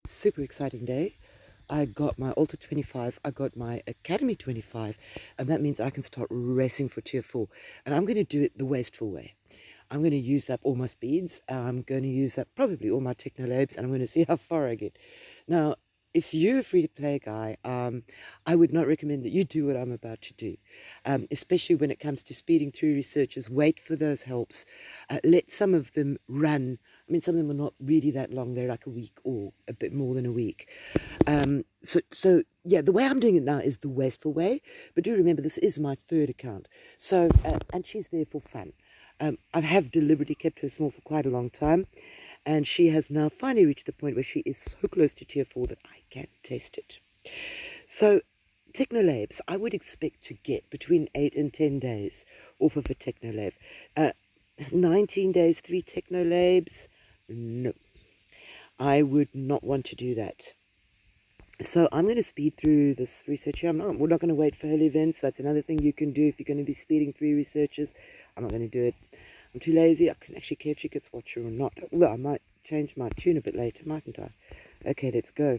super exciting day. I got my Alta 25, I got my Academy 25, and that means I can start racing for Tier 4. And I'm going to do it the wasteful way. I'm going to use up all my speeds, I'm going to use up probably all my technolabes, and I'm going to see how far I get. Now, if you're a free-to-play guy, I would not recommend that you do what I'm about to do, especially when it comes to speeding through researches. Wait for those helps. Let some of them run. I mean, some of them are not really that long. They're like a week or a bit more than a week. So yeah, the way I'm doing it now is the wasteful way. But do remember, this is my third account. So, and she's there for fun. I have deliberately kept her small for quite a long time. And she has now finally reached the point where she is so close to Tier 4 that I can taste it. So, Technolabes, I would expect to get between 8 and 10 days off of a Technolab. 19 days, 3 Technolabes? No. I would not want to do that. So I'm going to speed through this research here. We're not going to wait for hill events. That's another thing you can do if you're going to be speeding through researches. I'm not going to do it. I'm too lazy. I can actually care if she gets watcher or not. Although I might change my tune a bit later, mightn't I? Okay, let's go.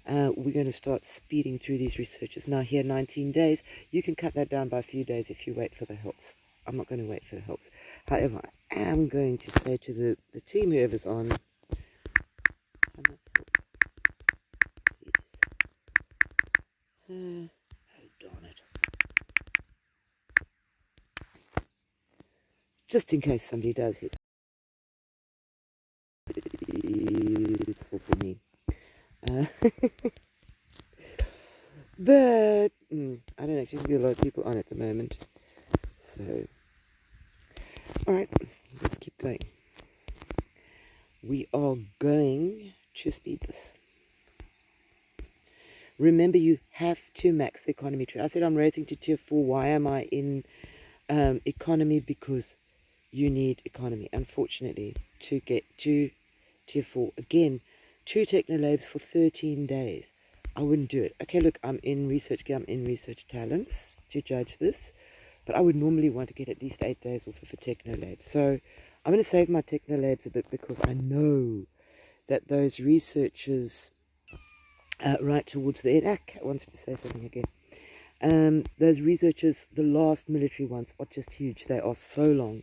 We're going to start speeding through these researches. Now here, 19 days. You can cut that down by a few days if you wait for the helps. I'm not going to wait for the helps. However, I am going to say to the team, whoever's on, oh, darn it. Just in case somebody does hit. It's for me. But I don't actually see a lot of people on at the moment. So, alright, let's keep going. We are going to speed this. Remember, you have to max the economy tree. I said I'm racing to Tier 4. Why am I in economy? Because you need economy, unfortunately, to get to Tier 4. Again, 2 Technolabes for 13 days. I wouldn't do it. Okay, look, I'm in research gear, I'm in research talents to judge this, but I would normally want to get at least 8 days off of a Technolab. So I'm going to save my Technolabes a bit because I know that those researchers right towards the end, I wanted to say something again. Those researchers, the last military ones, are just huge. They are so long.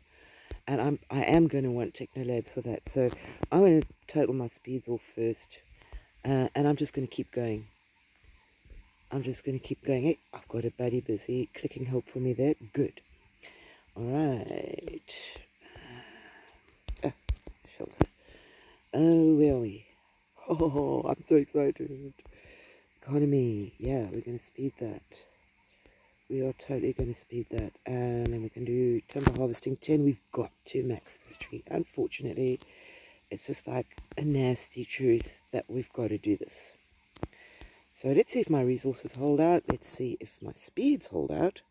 And I am going to want Technolabs for that. So I'm going to total my speeds off first. And I'm just going to keep going. Hey, I've got a buddy busy clicking help for me there. Good. Alright. Shelter. Oh, where are we? Oh, I'm so excited. Economy. Yeah, we're going to speed that. We are totally going to speed that. And then we can do timber harvesting 10. We've got to max this tree. Unfortunately, it's just like a nasty truth that we've got to do this. So let's see if my resources hold out. Let's see if my speeds hold out.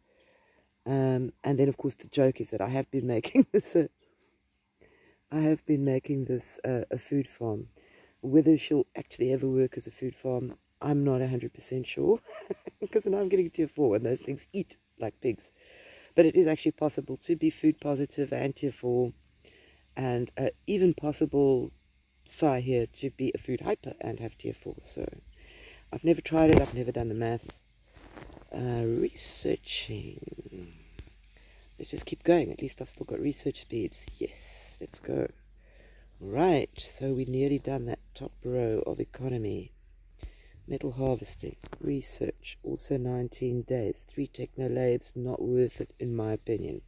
And then, of course, the joke is that I have been making this a food farm. Whether she'll actually ever work as a food farm, I'm not 100% sure. Because now I'm getting Tier 4 and those things eat like pigs. But it is actually possible to be food positive and Tier 4, and even possible, here, to be a food hyper and have Tier 4. So I've never tried it, I've never done the math. Researching. Let's just keep going. At least I've still got research speeds. Yes, let's go. Right, so we've nearly done that top row of economy. Metal harvesting, research, also 19 days. 3 Technolabes, not worth it in my opinion.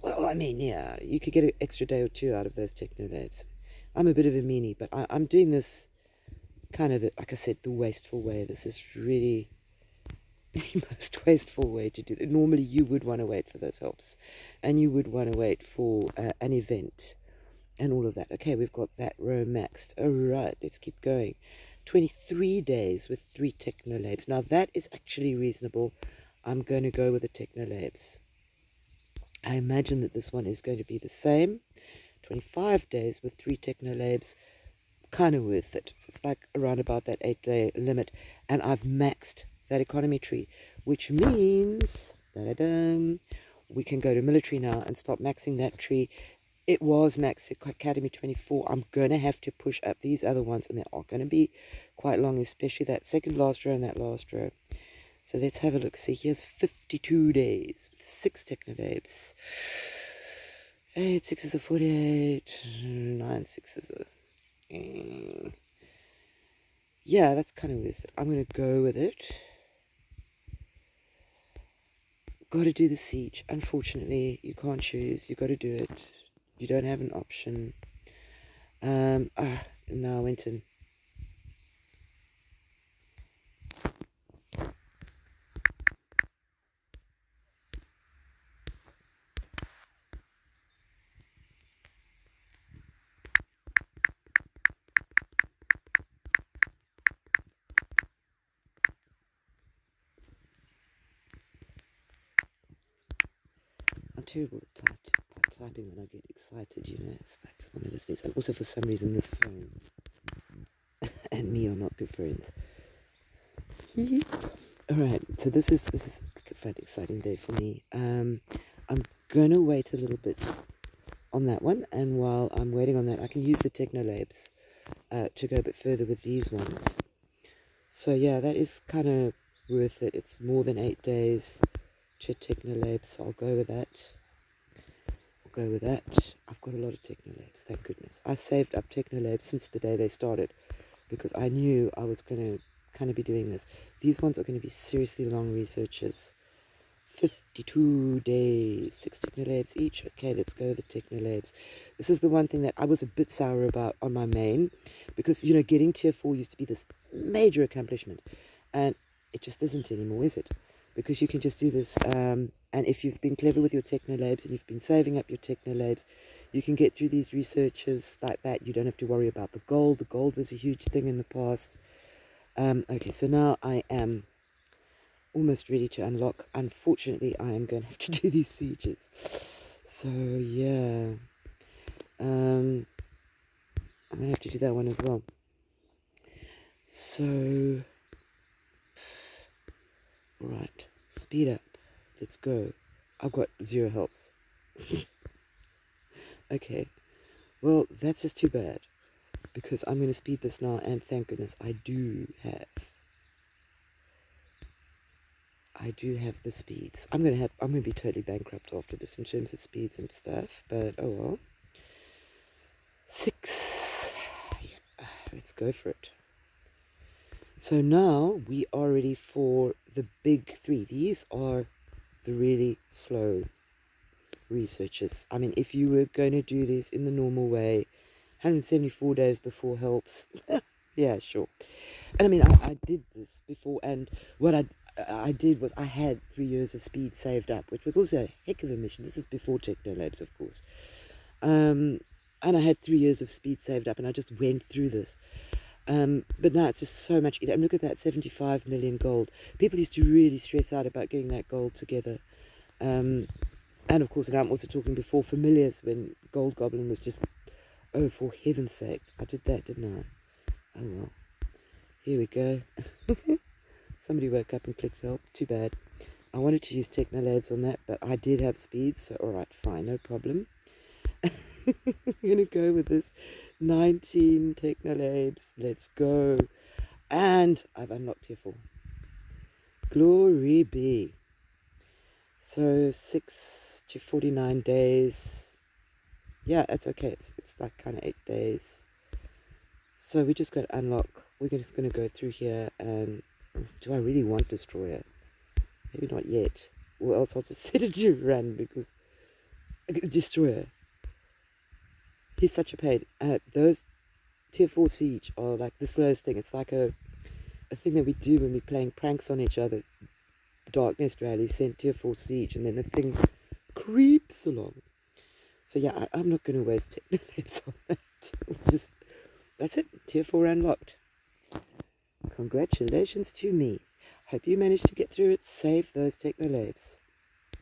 Well, I mean, yeah, you could get an extra day or 2 out of those Technolabes. I'm a bit of a meanie, but I'm doing this kind of, like I said, the wasteful way. This is really the most wasteful way to do it. Normally you would want to wait for those helps, and you would want to wait for an event and all of that. Okay, we've got that row maxed. All right, let's keep going. 23 days with 3 Technolabes. Now that is actually reasonable. I'm going to go with the Technolabes. I imagine that this one is going to be the same. 25 days with 3 Technolabes, kind of worth it. So it's like around about that 8-day limit. And I've maxed that economy tree, which means we can go to military now and start maxing that tree. It was Max Academy 24. I'm going to have to push up these other ones, and they are going to be quite long, especially that second last row and that last row. So let's have a look. See, here's 52 days with 6 Technolabes. 8 6s are 48, 9 6s are... yeah, that's kind of worth it. I'm going to go with it. Got to do the siege. Unfortunately, you can't choose. You got to do it. You don't have an option. No, I went in. I'm terrible at typing when I get excited, you know. It's like one of those things. And also, for some reason, this phone and me are not good friends. Alright, so this is a fun, exciting day for me. I'm going to wait a little bit on that one. And while I'm waiting on that, I can use the Technolabes to go a bit further with these ones. So, yeah, that is kind of worth it. It's more than 8 days to Technolabes, so I'll go with that. I've got a lot of Technolabes, thank goodness. I saved up Technolabes since the day they started because I knew I was going to kind of be doing this. These ones are going to be seriously long researches. 52 days, 6 Technolabes each. Okay, let's go with the Technolabes. This is the one thing that I was a bit sour about on my main because, you know, getting tier 4 used to be this major accomplishment, and it just isn't anymore, is it? Because you can just do this, and if you've been clever with your Technolabes and you've been saving up your Technolabes, you can get through these researches like that. You don't have to worry about the gold. The gold was a huge thing in the past. Okay, so now I am almost ready to unlock. Unfortunately, I am going to have to do these sieges. So, yeah. I'm going to have to do that one as well. So, right, speed up. Let's go. I've got 0 helps. Okay, well, that's just too bad, because I'm going to speed this now, and thank goodness I do have the speeds. I'm going to be totally bankrupt after this in terms of speeds and stuff, but oh well. 6. Let's go for it. So now we are ready for the big 3. These are the really slow researchers. I mean, if you were going to do this in the normal way, 174 days before helps, yeah, sure. And I mean, I did this before, and what I did was I had 3 years of speed saved up, which was also a heck of a mission. This is before Technolabes, of course. And I had 3 years of speed saved up, and I just went through this. But now it's just so much. And look at that 75 million gold. People used to really stress out about getting that gold together. And of course, and I'm also talking before familiars, when Gold Goblin was just, oh, for heaven's sake. I did that, didn't I? Oh well. Here we go. Somebody woke up and clicked help. Too bad. I wanted to use Technolabes on that, but I did have speed, so alright, fine, no problem. I'm going to go with this 19 Technolabes. Let's go. And I've unlocked tier 4. Glory be. So 6 to 49 days. Yeah, it's okay. It's like kind of 8 days. So we just got to unlock. We're just going to go through here, and do I really want Destroyer? Maybe not yet. Or else I'll just set it to run, because Destroyer. He's such a pain. Those tier 4 siege are like the slowest thing. It's like a thing that we do when we're playing pranks on each other. Darkness Rally sent tier 4 siege, and then the thing creeps along. So yeah, I'm not going to waste Technolabes on that. That's it. Tier 4 unlocked. Congratulations to me. Hope you managed to get through it. Save those Technolabes.